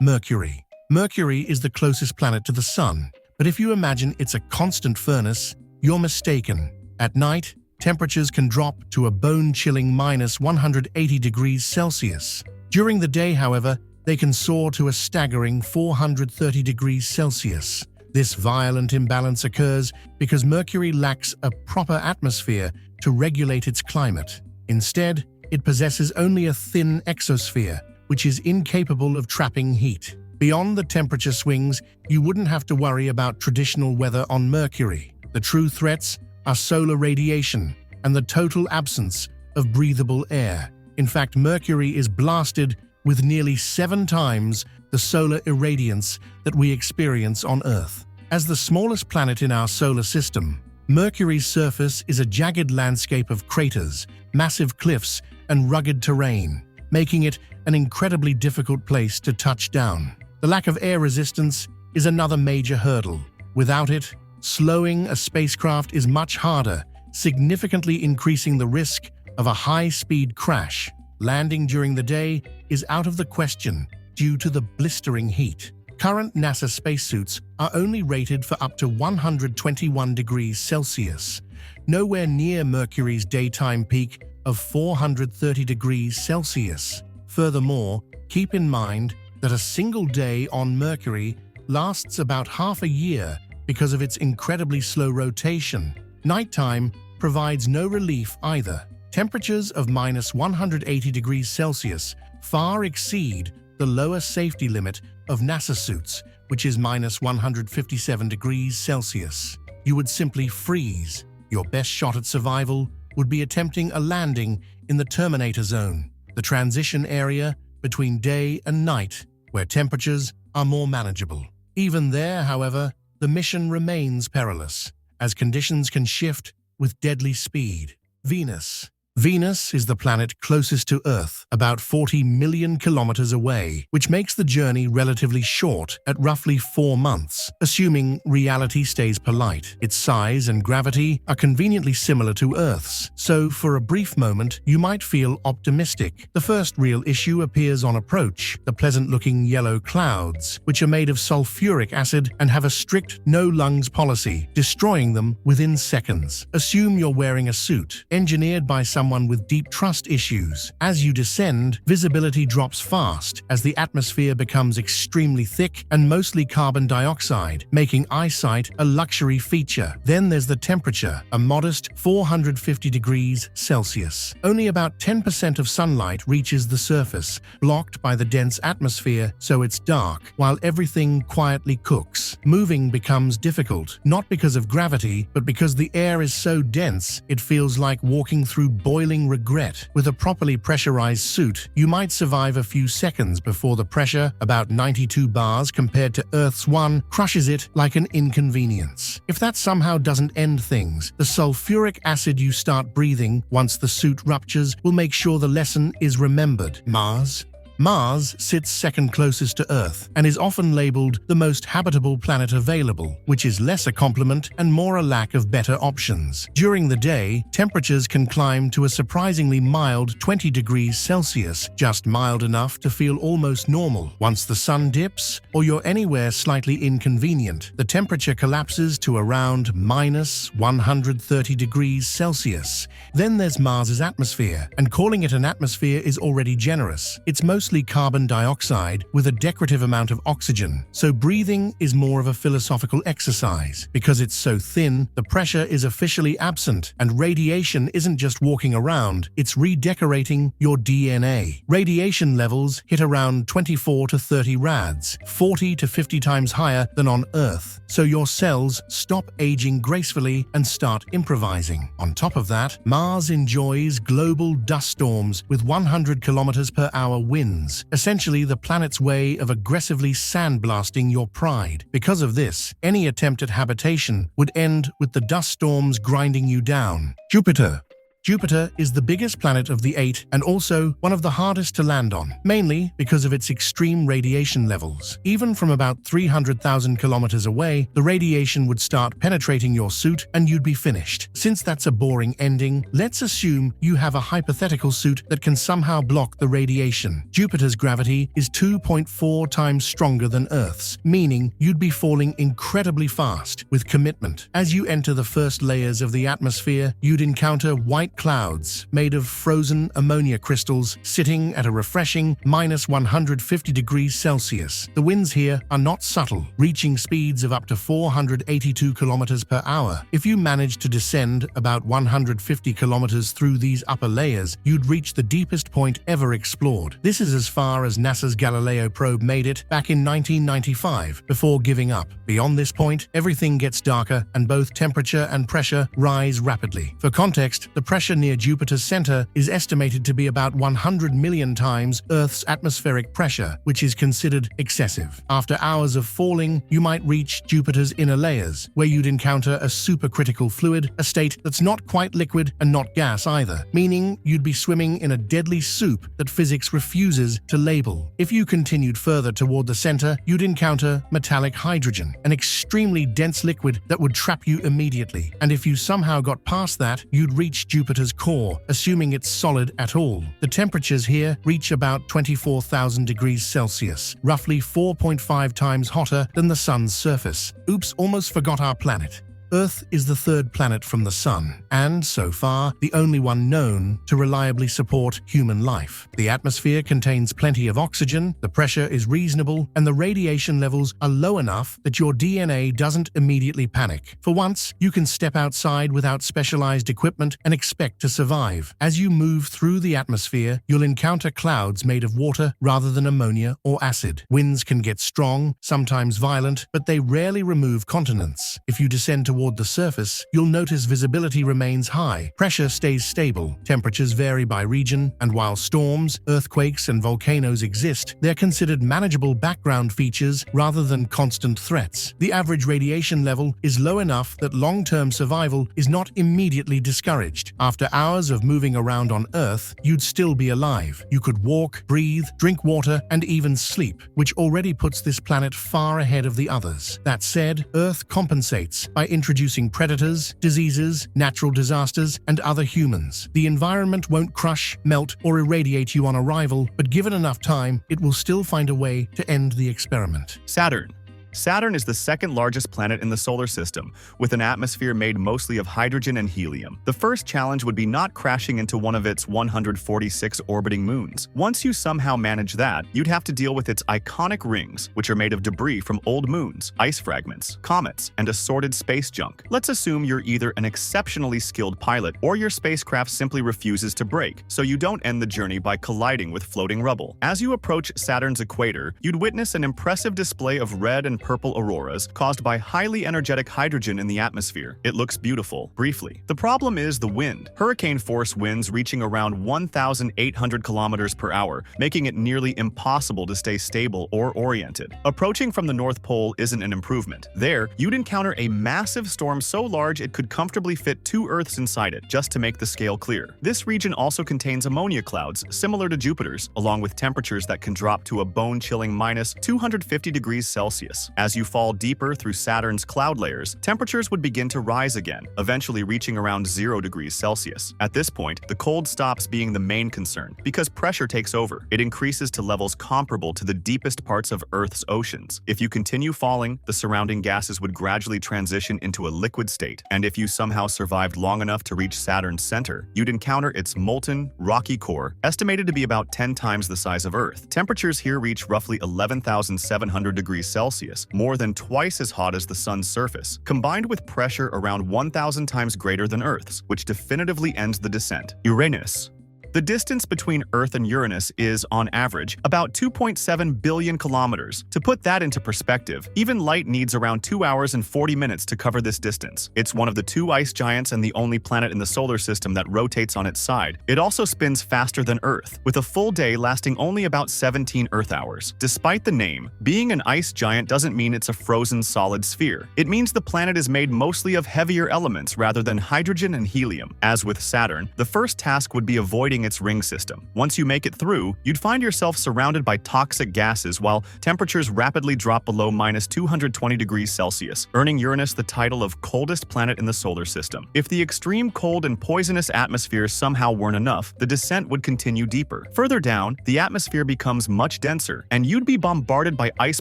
Mercury. Mercury is the closest planet to the Sun, but if you imagine it's a constant furnace, you're mistaken. At night, temperatures can drop to a bone-chilling -180 degrees Celsius. During the day, however, they can soar to a staggering 430 degrees Celsius. This violent imbalance occurs because Mercury lacks a proper atmosphere to regulate its climate. Instead, it possesses only a thin exosphere, which is incapable of trapping heat. Beyond the temperature swings, you wouldn't have to worry about traditional weather on Mercury. The true threats are solar radiation and the total absence of breathable air. In fact, Mercury is blasted with nearly 7 times the solar irradiance that we experience on Earth. As the smallest planet in our solar system, Mercury's surface is a jagged landscape of craters, massive cliffs, and rugged terrain, making it an incredibly difficult place to touch down. The lack of air resistance is another major hurdle. Without it, slowing a spacecraft is much harder, significantly increasing the risk of a high-speed crash. Landing during the day is out of the question due to the blistering heat. Current NASA spacesuits are only rated for up to 121 degrees Celsius, nowhere near Mercury's daytime peak of 430 degrees Celsius. Furthermore, keep in mind that a single day on Mercury lasts about half a year because of its incredibly slow rotation. Nighttime provides no relief either. Temperatures of -180 degrees Celsius far exceed the lower safety limit of NASA suits, which is -157 degrees Celsius. You would simply freeze. Your best shot at survival would be attempting a landing in the Terminator zone, the transition area between day and night, where temperatures are more manageable. Even there, however, the mission remains perilous, as conditions can shift with deadly speed. Venus. Venus is the planet closest to Earth, about 40 million kilometers away, which makes the journey relatively short at roughly 4 months, assuming reality stays polite. Its size and gravity are conveniently similar to Earth's, so for a brief moment you might feel optimistic. The first real issue appears on approach: the pleasant-looking yellow clouds, which are made of sulfuric acid and have a strict no-lungs policy, destroying them within seconds. Assume you're wearing a suit, engineered by someone with deep trust issues. As you descend, visibility drops fast as the atmosphere becomes extremely thick and mostly carbon dioxide, making eyesight a luxury feature. Then there's the temperature, a modest 450 degrees Celsius. Only about 10% of sunlight reaches the surface, blocked by the dense atmosphere, so it's dark, while everything quietly cooks. Moving becomes difficult, not because of gravity, but because the air is so dense it feels like walking through boiling regret. With a properly pressurized suit, you might survive a few seconds before the pressure, about 92 bars compared to Earth's 1, crushes it like an inconvenience. If that somehow doesn't end things, the sulfuric acid you start breathing once the suit ruptures will make sure the lesson is remembered. Mars. Mars sits second closest to Earth and is often labeled the most habitable planet available, which is less a compliment and more a lack of better options. During the day, temperatures can climb to a surprisingly mild 20 degrees Celsius, just mild enough to feel almost normal. Once the sun dips, or you're anywhere slightly inconvenient, the temperature collapses to around -130 degrees Celsius. Then there's Mars's atmosphere, and calling it an atmosphere is already generous. It's mostly carbon dioxide with a decorative amount of oxygen, so breathing is more of a philosophical exercise. Because it's so thin, the pressure is officially absent, and radiation isn't just walking around, it's redecorating your DNA. Radiation levels hit around 24 to 30 rads, 40 to 50 times higher than on Earth, so your cells stop aging gracefully and start improvising. On top of that, Mars enjoys global dust storms with 100 kilometers per hour winds, essentially the planet's way of aggressively sandblasting your pride. Because of this, any attempt at habitation would end with the dust storms grinding you down. Jupiter. Jupiter is the biggest planet of the 8 and also one of the hardest to land on, mainly because of its extreme radiation levels. Even from about 300,000 kilometers away, the radiation would start penetrating your suit and you'd be finished. Since that's a boring ending, let's assume you have a hypothetical suit that can somehow block the radiation. Jupiter's gravity is 2.4 times stronger than Earth's, meaning you'd be falling incredibly fast with commitment. As you enter the first layers of the atmosphere, you'd encounter white clouds made of frozen ammonia crystals sitting at a refreshing -150 degrees Celsius. The winds here are not subtle, reaching speeds of up to 482 kilometers per hour. If you manage to descend about 150 kilometers through these upper layers, you'd reach the deepest point ever explored. This is as far as NASA's Galileo probe made it back in 1995, before giving up. Beyond this point, everything gets darker and both temperature and pressure rise rapidly. For context, the pressure near Jupiter's center is estimated to be about 100 million times Earth's atmospheric pressure, which is considered excessive. After hours of falling, you might reach Jupiter's inner layers, where you'd encounter a supercritical fluid, a state that's not quite liquid and not gas either, meaning you'd be swimming in a deadly soup that physics refuses to label. If you continued further toward the center, you'd encounter metallic hydrogen, an extremely dense liquid that would trap you immediately. And if you somehow got past that, you'd reach Jupiter's core, assuming it's solid at all. The temperatures here reach about 24,000 degrees Celsius, roughly 4.5 times hotter than the Sun's surface. Oops, almost forgot our planet. Earth is the third planet from the Sun, and, so far, the only one known to reliably support human life. The atmosphere contains plenty of oxygen, the pressure is reasonable, and the radiation levels are low enough that your DNA doesn't immediately panic. For once, you can step outside without specialized equipment and expect to survive. As you move through the atmosphere, you'll encounter clouds made of water rather than ammonia or acid. Winds can get strong, sometimes violent, but they rarely remove continents. If you descend toward the surface, you'll notice visibility remains high, pressure stays stable, temperatures vary by region, and while storms, earthquakes, and volcanoes exist, they're considered manageable background features rather than constant threats. The average radiation level is low enough that long-term survival is not immediately discouraged. After hours of moving around on Earth, you'd still be alive. You could walk, breathe, drink water, and even sleep, which already puts this planet far ahead of the others. That said, Earth compensates by introducing predators, diseases, natural disasters, and other humans. The environment won't crush, melt, or irradiate you on arrival, but given enough time, it will still find a way to end the experiment. Saturn. Saturn is the second largest planet in the solar system, with an atmosphere made mostly of hydrogen and helium. The first challenge would be not crashing into one of its 146 orbiting moons. Once you somehow manage that, you'd have to deal with its iconic rings, which are made of debris from old moons, ice fragments, comets, and assorted space junk. Let's assume you're either an exceptionally skilled pilot or your spacecraft simply refuses to brake, so you don't end the journey by colliding with floating rubble. As you approach Saturn's equator, you'd witness an impressive display of red and purple auroras caused by highly energetic hydrogen in the atmosphere. It looks beautiful, briefly. The problem is the wind. Hurricane-force winds reaching around 1,800 kilometers per hour, making it nearly impossible to stay stable or oriented. Approaching from the North Pole isn't an improvement. There, you'd encounter a massive storm so large it could comfortably fit 2 Earths inside it, just to make the scale clear. This region also contains ammonia clouds, similar to Jupiter's, along with temperatures that can drop to a bone-chilling -250 degrees Celsius. As you fall deeper through Saturn's cloud layers, temperatures would begin to rise again, eventually reaching around 0 degrees Celsius. At this point, the cold stops being the main concern, because pressure takes over. It increases to levels comparable to the deepest parts of Earth's oceans. If you continue falling, the surrounding gases would gradually transition into a liquid state, and if you somehow survived long enough to reach Saturn's center, you'd encounter its molten, rocky core, estimated to be about 10 times the size of Earth. Temperatures here reach roughly 11,700 degrees Celsius, more than twice as hot as the Sun's surface, combined with pressure around 1,000 times greater than Earth's, which definitively ends the descent. Uranus. The distance between Earth and Uranus is, on average, about 2.7 billion kilometers. To put that into perspective, even light needs around 2 hours and 40 minutes to cover this distance. It's one of the two ice giants and the only planet in the solar system that rotates on its side. It also spins faster than Earth, with a full day lasting only about 17 Earth hours. Despite the name, being an ice giant doesn't mean it's a frozen solid sphere. It means the planet is made mostly of heavier elements rather than hydrogen and helium. As with Saturn, the first task would be avoiding its ring system. Once you make it through, you'd find yourself surrounded by toxic gases while temperatures rapidly drop below -220 degrees Celsius, earning Uranus the title of coldest planet in the solar system. If the extreme cold and poisonous atmosphere somehow weren't enough, the descent would continue deeper. Further down, the atmosphere becomes much denser, and you'd be bombarded by ice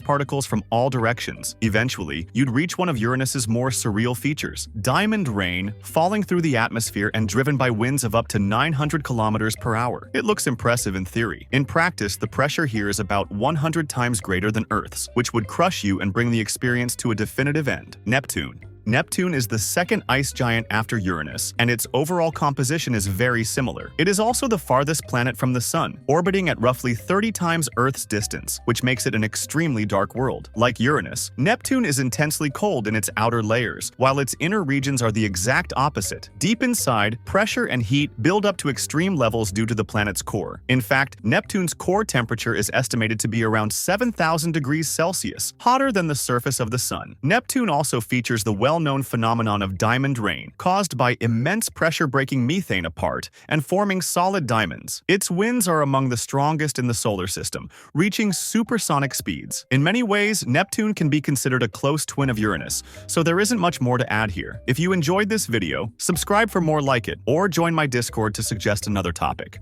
particles from all directions. Eventually, you'd reach one of Uranus's more surreal features: diamond rain, falling through the atmosphere and driven by winds of up to 900 kilometers per hour. It looks impressive in theory. In practice, the pressure here is about 100 times greater than Earth's, which would crush you and bring the experience to a definitive end. Neptune. Neptune is the second ice giant after Uranus, and its overall composition is very similar. It is also the farthest planet from the Sun, orbiting at roughly 30 times Earth's distance, which makes it an extremely dark world. Like Uranus, Neptune is intensely cold in its outer layers, while its inner regions are the exact opposite. Deep inside, pressure and heat build up to extreme levels due to the planet's core. In fact, Neptune's core temperature is estimated to be around 7,000 degrees Celsius, hotter than the surface of the Sun. Neptune also features the well-known phenomenon of diamond rain, caused by immense pressure breaking methane apart and forming solid diamonds. Its winds are among the strongest in the solar system, reaching supersonic speeds. In many ways, Neptune can be considered a close twin of Uranus, so there isn't much more to add here. If you enjoyed this video, subscribe for more like it, or join my Discord to suggest another topic.